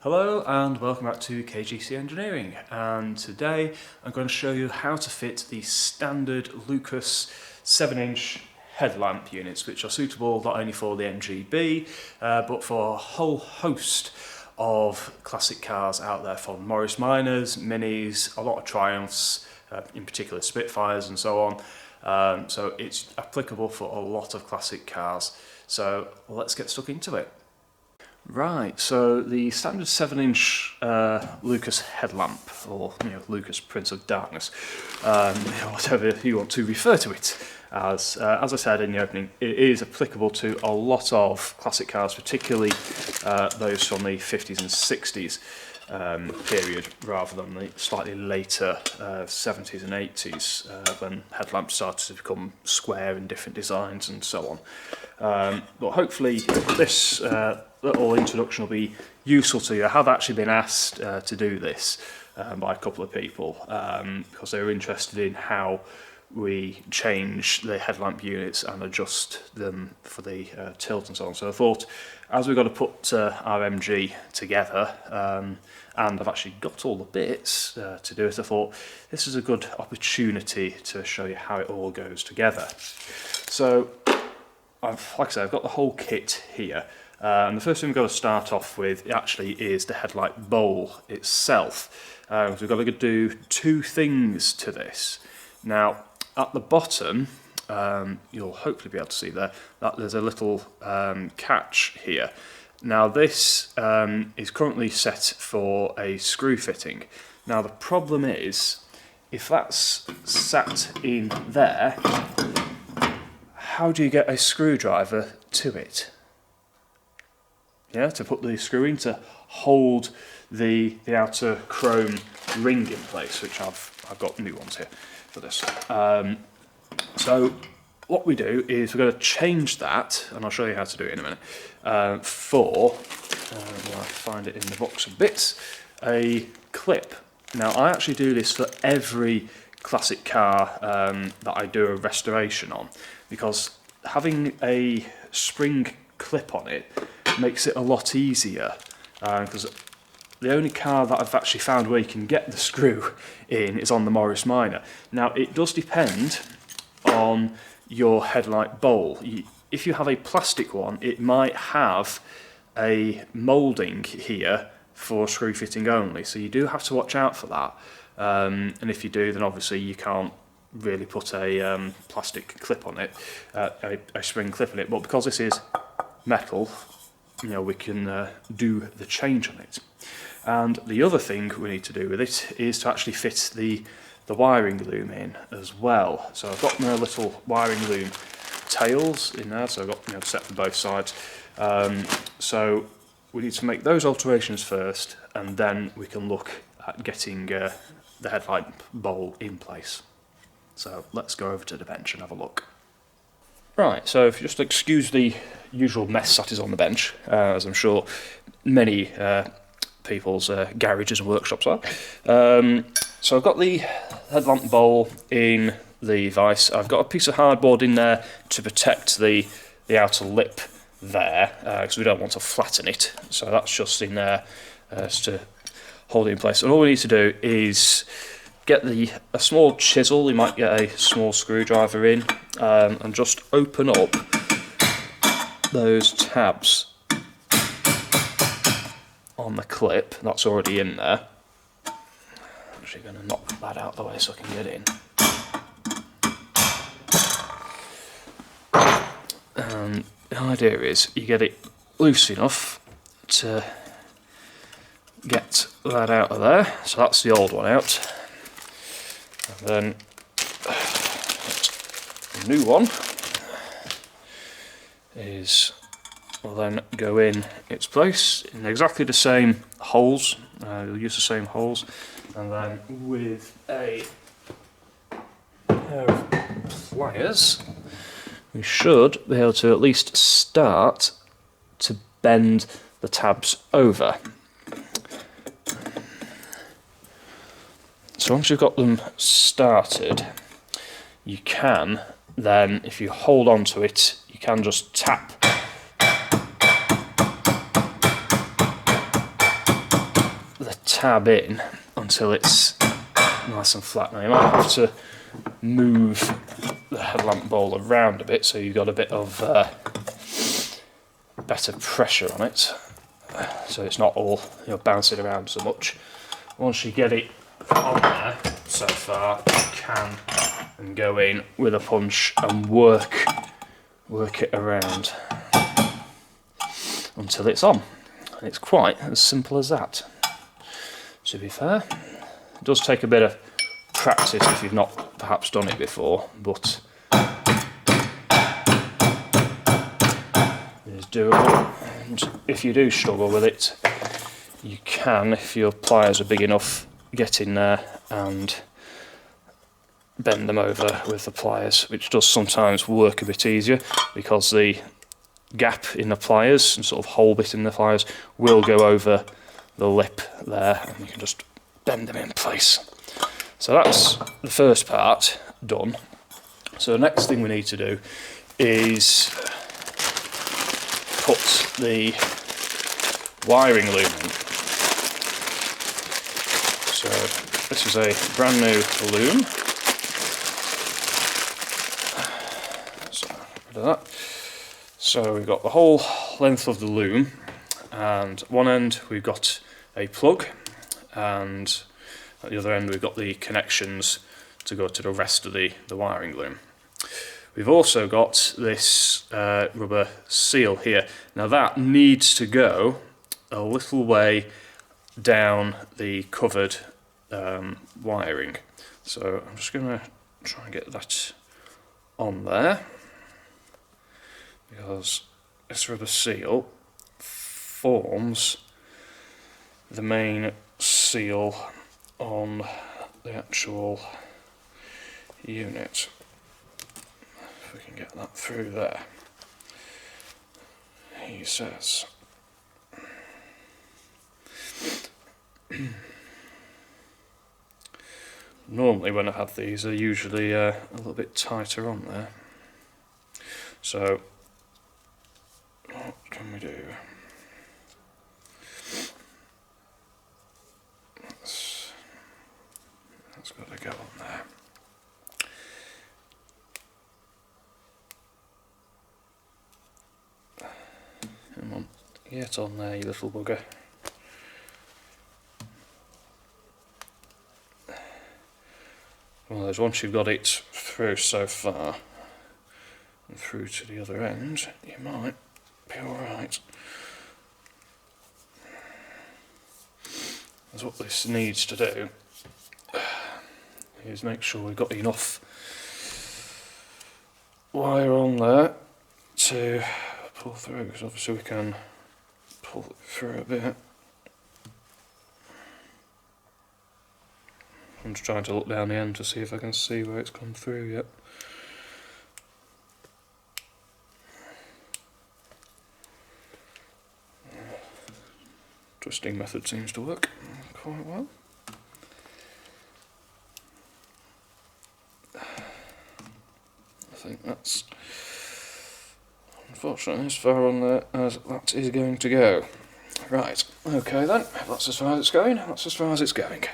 Hello and welcome back to KGC Engineering, and today I'm going to show you how to fit the standard Lucas 7-inch headlamp units, which are suitable not only for the MGB but for a whole host of classic cars out there, from Morris Minors, Minis, a lot of Triumphs, in particular Spitfires and so on. So it's applicable for a lot of classic cars. So let's get stuck into it. Right, so the standard 7-inch Lucas headlamp, or Lucas Prince of Darkness, whatever you want to refer to it as I said in the opening, it is applicable to a lot of classic cars, particularly those from the 50s and 60s period, rather than the slightly later 70s and 80s when headlamps started to become square in different designs and so on. But hopefully this little introduction will be useful to you. I have actually been asked to do this by a couple of people because they were interested in how we change the headlamp units and adjust them for the tilt and so on. So I thought, as we've got to put our MG together, and I've actually got all the bits to do it, I thought this is a good opportunity to show you how it all goes together. So, like I said, I've got the whole kit here. And the first thing we've got to start off with actually is the headlight bowl itself. We've got to do two things to this. Now, at the bottom, you'll hopefully be able to see there that there's a little catch here. Now this is currently set for a screw fitting. Now the problem is, if that's sat in there, how do you get a screwdriver to it? Yeah, to put the screw in to hold the outer chrome ring in place, which I've got new ones here for this. So what we do is we're going to change that, and I'll show you how to do it in a minute, for, where I find it in the box of bits, a clip. Now I actually do this for every classic car that I do a restoration on, because having a spring clip on it makes it a lot easier, because the only car that I've actually found where you can get the screw in is on the Morris Minor. Now it does depend on your headlight bowl. If you have a plastic one, it might have a moulding here for screw fitting only, so you do have to watch out for that. And if you do, then obviously you can't really put a plastic clip on it, a spring clip on it. But because this is metal, we can do the change on it. And the other thing we need to do with it is to actually fit the wiring loom in as well. So I've got my little wiring loom tails in there, so I've got set for both sides. So we need to make those alterations first, and then we can look at getting the headlight bowl in place. So let's go over to the bench and have a look. Right, so if you just excuse the usual mess that is on the bench, as I'm sure many people's garages and workshops are. So I've got the headlamp bowl in the vise. I've got a piece of hardboard in there to protect the outer lip there, because we don't want to flatten it. So that's just in there to hold it in place. And all we need to do is get a small chisel. You might get a small screwdriver in, and just open up those tabs on the clip that's already in there. I'm actually going to knock that out of the way so I can get in. And the idea is you get it loose enough to get that out of there. So that's the old one out. And then the new one will then go in its place in exactly the same holes. You'll use the same holes, and then with a pair of pliers we should be able to at least start to bend the tabs over. So once you've got them started, you can then, if you hold on to it, you can just tap tab in until it's nice and flat. Now you might have to move the headlamp bowl around a bit so you've got a bit of better pressure on it, so it's not all bouncing around so much. Once you get it on there so far, you can and go in with a punch and work it around until it's on. And it's quite as simple as that, to be fair. It does take a bit of practice if you've not perhaps done it before, but it's doable. And if you do struggle with it, you can, if your pliers are big enough, get in there and bend them over with the pliers, which does sometimes work a bit easier because the gap in the pliers and sort of hole bit in the pliers will go over the lip there, and you can just bend them in place. So that's the first part done. So the next thing we need to do is put the wiring loom in. So this is a brand new loom. So rid of that. So we've got the whole length of the loom, and at one end we've got a plug, and at the other end we've got the connections to go to the rest of the wiring loom. We've also got this rubber seal here. Now that needs to go a little way down the covered wiring. So I'm just going to try and get that on there, because this rubber seal forms the main seal on the actual unit. If we can get that through there. He says normally when I've had these they're usually a little bit tighter on there. So what can we do? That's got to go on there. Come on, get on there, you little bugger. Well, once you've got it through so far and through to the other end, you might be alright. That's what this needs to do, is make sure we've got enough wire on there to pull through, because obviously we can pull it through a bit. I'm just trying to look down the end to see if I can see where it's come through yet. Twisting method seems to work quite well. I think that's unfortunately as far on there as that is going to go. Right, okay then, if that's as far as it's going, that's as far as it's going.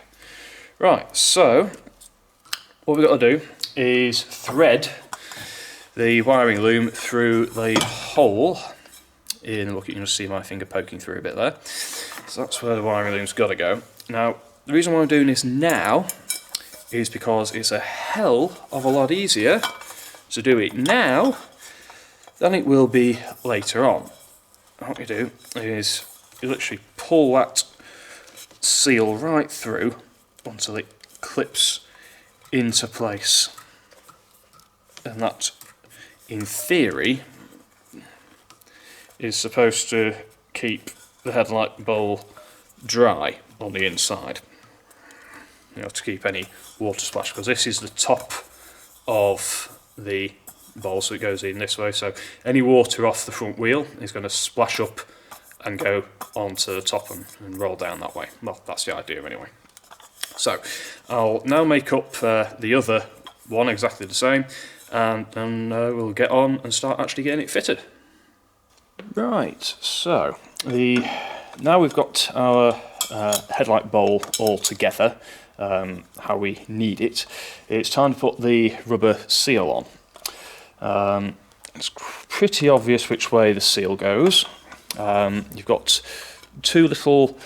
Right, so what we've got to do is thread the wiring loom through the hole in the bucket. You can just see my finger poking through a bit there. So that's where the wiring loom's got to go. Now, the reason why I'm doing this now is because it's a hell of a lot easier to do it now than it will be later on. What you do is you literally pull that seal right through until it clips into place, and that in theory is supposed to keep the headlight bowl dry on the inside, to keep any water splash, because this is the top of the bowl, so it goes in this way, so any water off the front wheel is going to splash up and go onto the top and roll down that way. Well, that's the idea anyway. So I'll now make up the other one exactly the same, and then we'll get on and start actually getting it fitted. Right, so now we've got our headlight bowl all together, how we need it, it's time to put the rubber seal on. It's pretty obvious which way the seal goes. You've got two little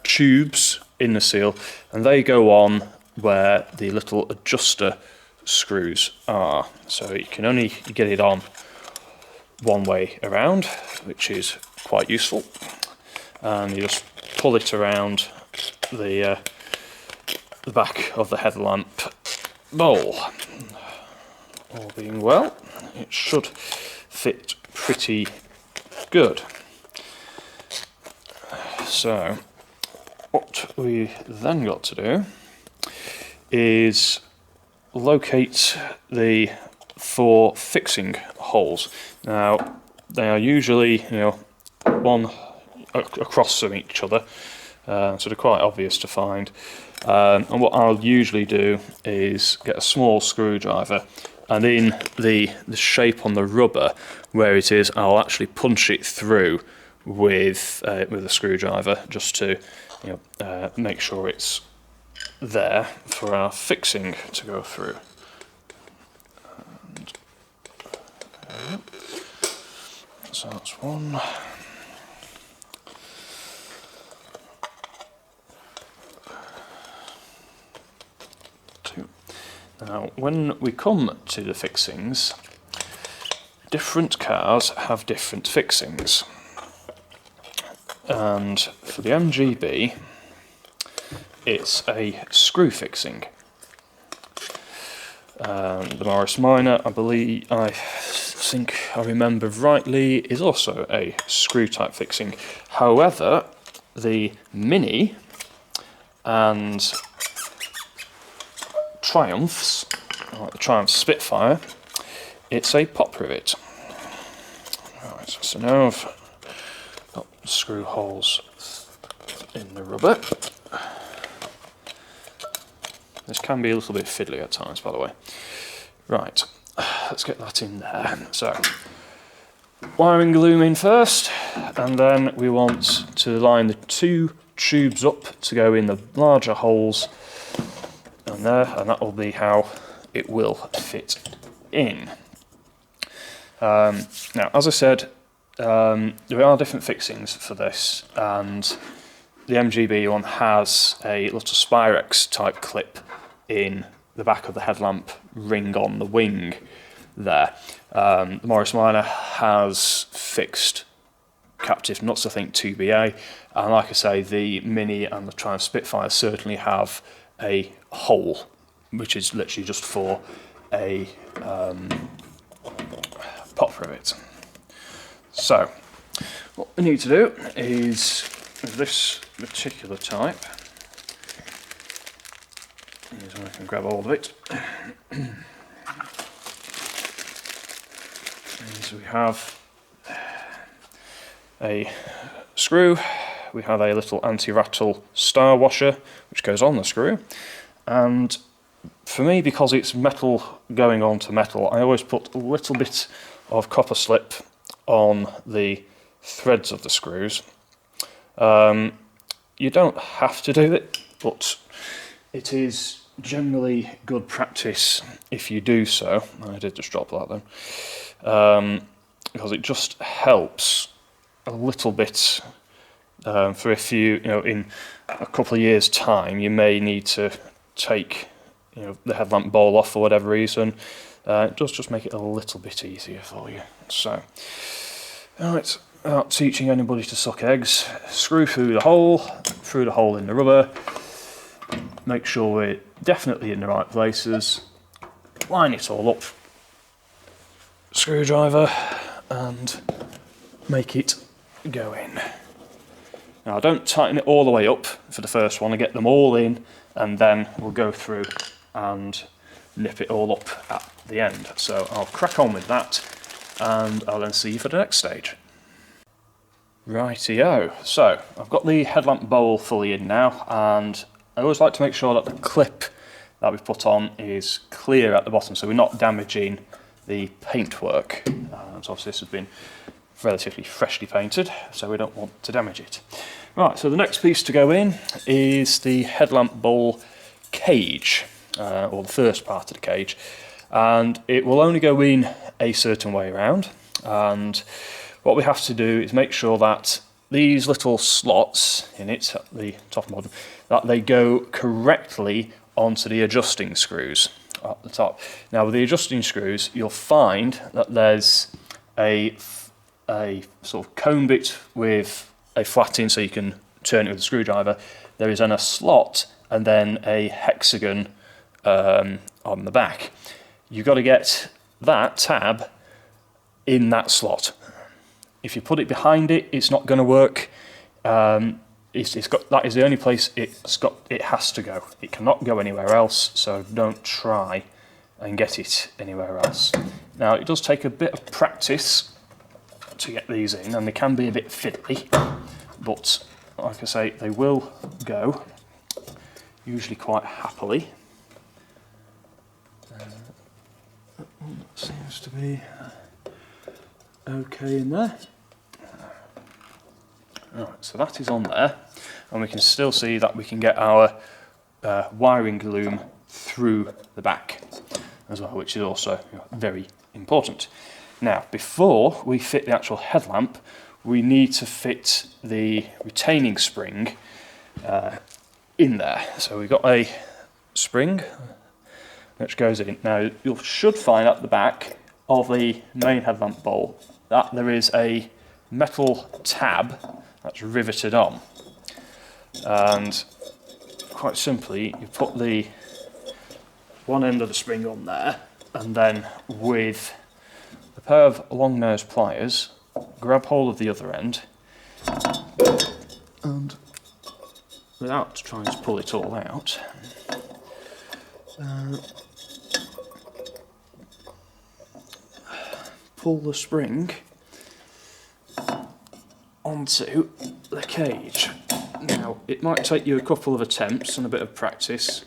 tubes in the seal, and they go on where the little adjuster screws are. So you can only get it on one way around, which is quite useful. And you just pull it around the back of the headlamp bowl. All being well, it should fit pretty good. So what we then got to do is locate the 4 fixing holes. Now they are usually, one across from each other, so they're quite obvious to find. And what I'll usually do is get a small screwdriver, and in the shape on the rubber where it is, I'll actually punch it through with a screwdriver, just to make sure it's there for our fixing to go through. And, so that's 1. 2. Now, when we come to the fixings, different cars have different fixings. And for the MGB, it's a screw fixing. The Morris Minor, I think I remember rightly, is also a screw type fixing. However, the Mini and Triumphs, like the Triumph Spitfire, it's a pop rivet. Right, so now I've got screw holes in the rubber. This can be a little bit fiddly at times, by the way. Right, let's get that in there. So, wiring loom in first, and then we want to line the 2 tubes up to go in the larger holes, and that will be how it will fit in. Now, as I said, there are different fixings for this, and the MGB one has a little Spirex type clip in the back of the headlamp ring on the wing there. The Morris Minor has fixed captive nuts, I think 2BA, and like I say, the Mini and the Triumph Spitfire certainly have a hole, which is literally just for a pop rivet. So what we need to do is, with this particular type, I can grab hold of it. So we have a screw, we have a little anti-rattle star washer which goes on the screw, and for me, because it's metal going on to metal, I always put a little bit of copper slip on the threads of the screws. You don't have to do it, but it is generally good practice if you do so. I did just drop that then, because it just helps a little bit for if you, in a couple of years' time, you may need to take the headlamp bowl off for whatever reason. It does just make it a little bit easier for you. So, alright, without teaching anybody to suck eggs, screw through the hole in the rubber, make sure we're definitely in the right places, line it all up, screwdriver, and make it go in. Now, I don't tighten it all the way up for the first one, I get them all in, and then we'll go through and nip it all up at the end. So I'll crack on with that, and I'll then see you for the next stage. Rightio, so I've got the headlamp bowl fully in now, and I always like to make sure that the clip that we've put on is clear at the bottom, so we're not damaging the paintwork. So obviously this has been relatively freshly painted, so we don't want to damage it. Right, so the next piece to go in is the headlamp bowl cage, or the first part of the cage, and it will only go in a certain way around. And what we have to do is make sure that these little slots in it at the top and bottom, that they go correctly onto the adjusting screws at the top. Now with the adjusting screws, you'll find that there's a sort of cone bit with a flat in so you can turn it with a screwdriver. There is then a slot and then a hexagon on the back. You've got to get that tab in that slot. If you put it behind it, it's not going to work. That is the only place it has to go. It cannot go anywhere else, so don't try and get it anywhere else. Now it does take a bit of practice to get these in, and they can be a bit fiddly, but like I say, they will go, usually quite happily. That seems to be okay in there. Right, so that is on there, and we can still see that we can get our wiring loom through the back as well, which is also very important. Now, before we fit the actual headlamp, we need to fit the retaining spring in there. So we've got a spring which goes in. Now, you should find at the back of the main headlamp bowl that there is a metal tab that's riveted on. And quite simply, you put the one end of the spring on there, and then with a pair of long nose pliers, grab hold of the other end, and without trying to pull it all out, pull the spring onto the cage. Now, it might take you a couple of attempts and a bit of practice,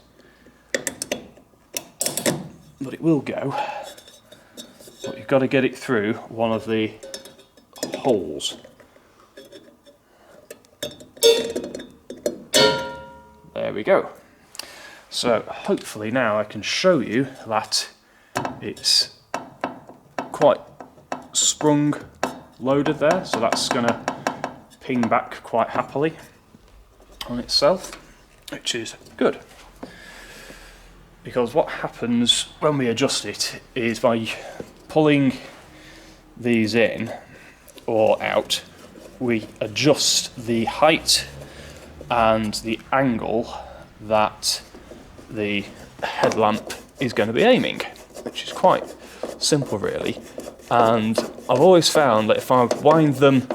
but it will go. But you've got to get it through one of the holes. There we go. So hopefully now I can show you that it's quite sprung loaded there, so that's going to ping back quite happily on itself, which is good. Because what happens when we adjust it is by pulling these in or out, we adjust the height and the angle that the headlamp is going to be aiming, which is quite simple really. And I've always found that if I wind them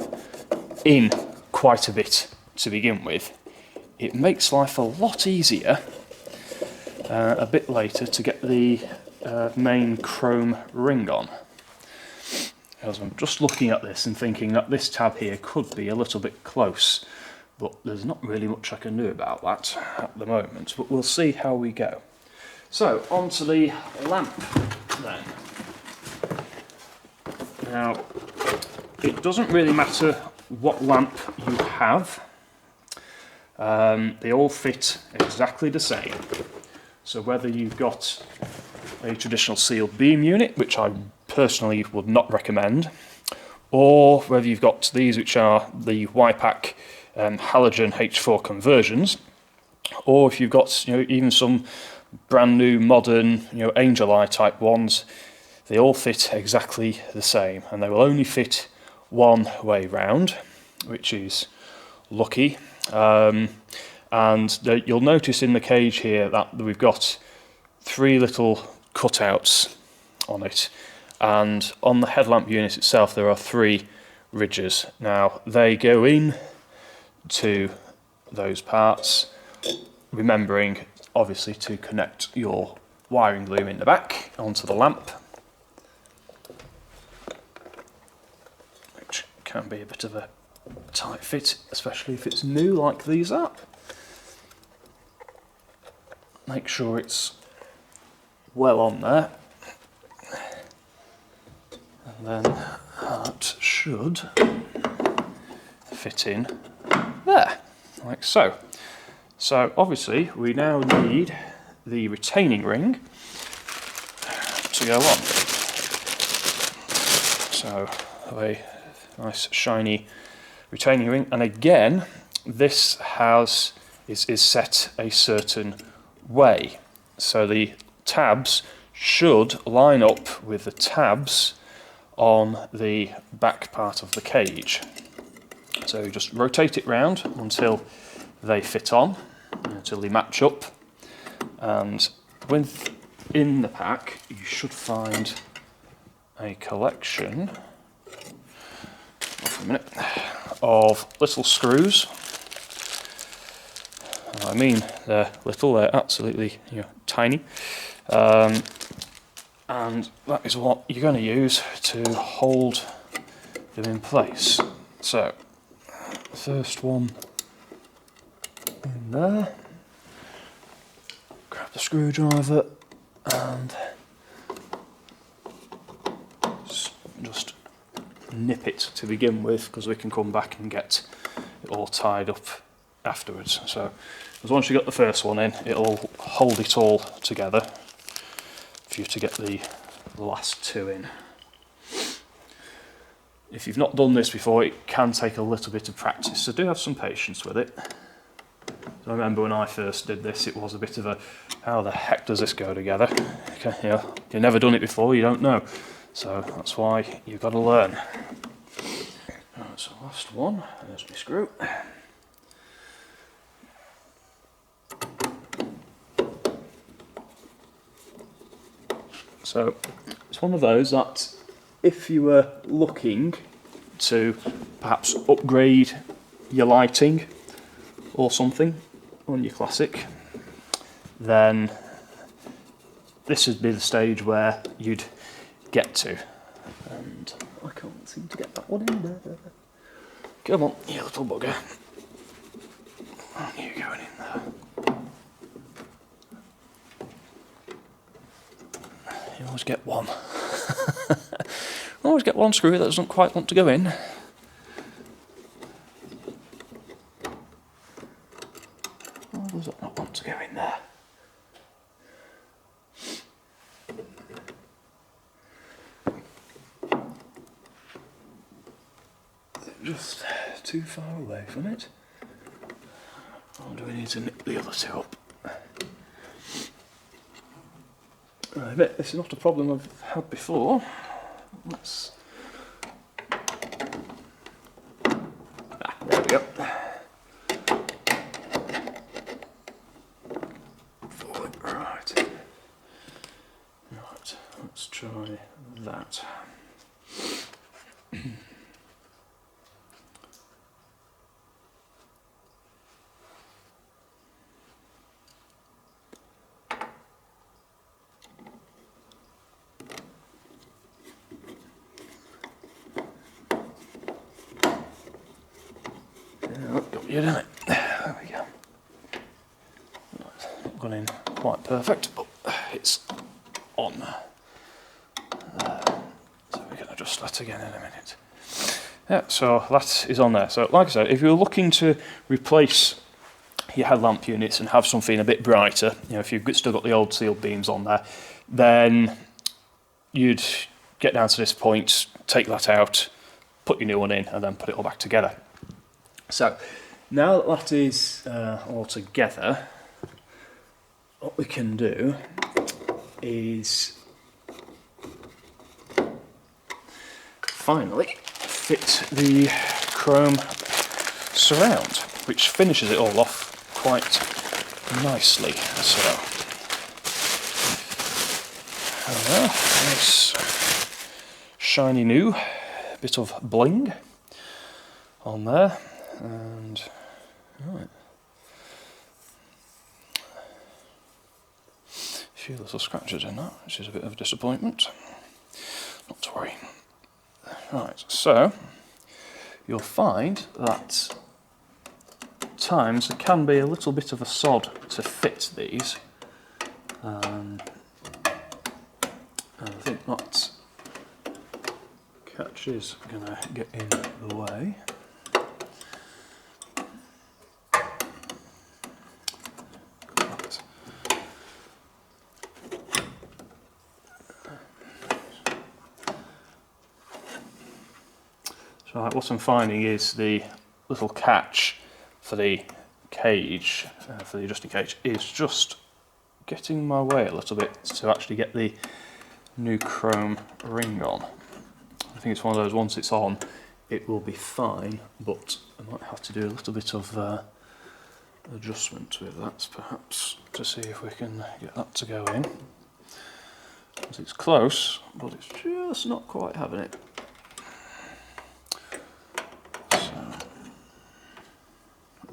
in quite a bit to begin with, it makes life a lot easier a bit later to get the main chrome ring on. Because I'm just looking at this and thinking that this tab here could be a little bit close, but there's not really much I can do about that at the moment, but we'll see how we go. So, onto the lamp then. Now, it doesn't really matter what lamp you have, they all fit exactly the same. So whether you've got a traditional sealed beam unit, which I personally would not recommend, or whether you've got these which are the YPAC halogen H4 conversions, or if you've got even some brand new modern Angel Eye type ones, they all fit exactly the same, and they will only fit one way round, which is lucky. And you'll notice in the cage here that we've got 3 little cutouts on it, and on the headlamp unit itself there are 3 ridges. Now they go in to those parts, remembering obviously to connect your wiring loom in the back onto the lamp, which can be a bit of a tight fit, especially if it's new like these are. Make sure it's well on there, and then that should should fit in there, like so. So obviously we now need the retaining ring to go on. So a nice shiny retaining ring, and again this is set a certain way, so the tabs should line up with the tabs on the back part of the cage. So you just rotate it round until they fit on, until they match up, and within the pack you should find a collection of little screws. I mean, they're little, they're absolutely tiny, and that is what you're going to use to hold them in place. So first one in there, grab the screwdriver and just nip it to begin with, because we can come back and get it all tied up afterwards. So as once you got the first one in, it'll hold it all together for you to get the last two in. If you've not done this before, it can take a little bit of practice, so do have some patience with it. So I remember when I first did this, it was a bit of a, how the heck does this go together? Okay, you've never done it before, you don't know. So that's why you've got to learn. Right, so last one, there's my screw. So it's one of those that if you were looking to perhaps upgrade your lighting or something on your Classic, then this would be the stage where you'd get to. And I can't seem to get that one in there. Come on, you little bugger. And you going in there. You always get one. Always get one screw that doesn't quite want to go in. Why does it not want to go in there? Just too far away from it. Or do we need to nip the other two up? I bet this is not a problem I've had before. Let's... there we go. Forward, right. Right, let's try that. You done it. There we go. Not gone in quite perfect, but it's on. So we're going to adjust that again in a minute. Yeah, so that is on there. So like I said, if you're looking to replace your headlamp units and have something a bit brighter, if you've still got the old sealed beams on there, then you'd get down to this point, take that out, put your new one in, and then put it all back together. So now that is all together, what we can do is finally fit the chrome surround, which finishes it all off quite nicely. So, nice shiny new bit of bling on there, and right. A few little scratches in that, which is a bit of a disappointment. Not to worry. Right, so you'll find that at times there can be a little bit of a sod to fit these, and I think that's catch is going to get in the way. So what I'm finding is the little catch for the cage, for the adjusting cage, is just getting my way a little bit to actually get the new chrome ring on. I think it's one of those, once it's on, it will be fine, but I might have to do a little bit of adjustment with that, perhaps, to see if we can get that to go in. Because it's close, but it's just not quite having it.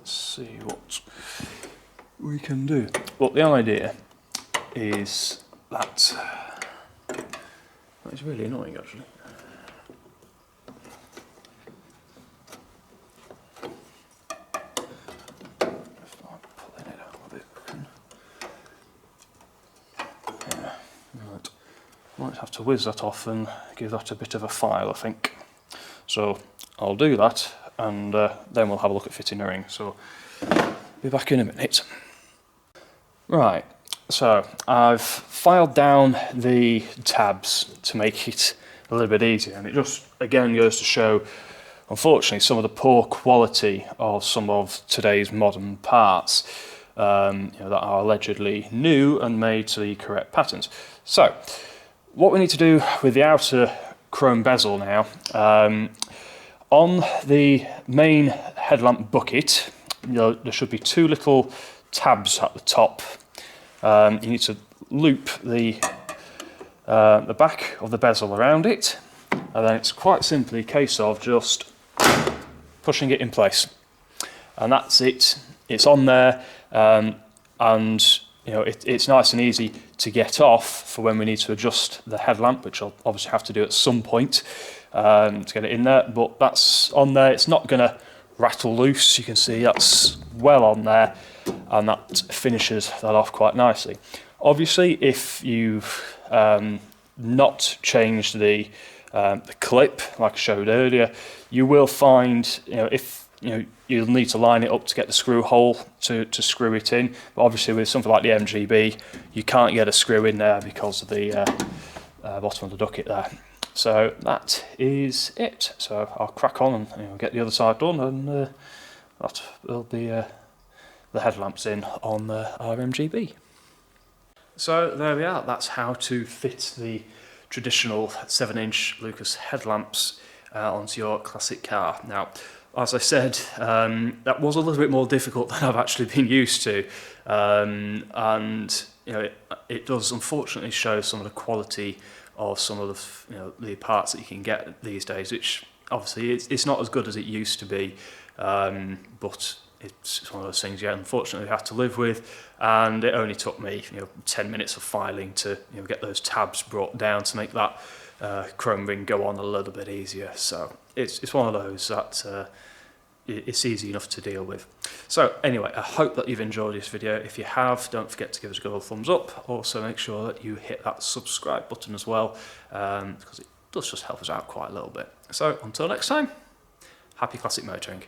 See what we can do. Well, the idea is that it's really annoying, actually. If I'm pulling it out a bit, yeah, right. Might have to whiz that off and give that a bit of a file, I think. So I'll do that, and then we'll have a look at fitting the ring. So be back in a minute. Right, so I've filed down the tabs to make it a little bit easier, and it just again goes to show, unfortunately, some of the poor quality of some of today's modern parts that are allegedly new and made to the correct patterns. So what we need to do with the outer chrome bezel now, on the main headlamp bucket, there should be two little tabs at the top. You need to loop the back of the bezel around it, and then it's quite simply a case of just pushing it in place, and that's it. It's on there, and it's nice and easy to get off for when we need to adjust the headlamp, which I'll obviously have to do at some point to get it in there. But that's on there. It's not going to rattle loose. You can see that's well on there, and that finishes that off quite nicely. Obviously, if you've not changed the clip like I showed earlier, you will find you'll need to line it up to get the screw hole to screw it in. But obviously, with something like the MGB, you can't get a screw in there because of the bottom of the ducket there. So that is it. So I'll crack on and get the other side done, and that will be the headlamps in on our MGB. So there we are. That's how to fit the traditional 7-inch Lucas headlamps onto your classic car. Now, as I said, that was a little bit more difficult than I've actually been used to, and it does unfortunately show some of the quality of some of the parts that you can get these days, which obviously it's not as good as it used to be, but it's one of those things you unfortunately have to live with, and it only took me 10 minutes of filing to get those tabs brought down to make that chrome ring go on a little bit easier. So it's one of those that it's easy enough to deal with. So anyway, I hope that you've enjoyed this video. If you have, don't forget to give us a good old thumbs up. Also make sure that you hit that subscribe button as well, because it does just help us out quite a little bit. So until next time, happy classic motoring.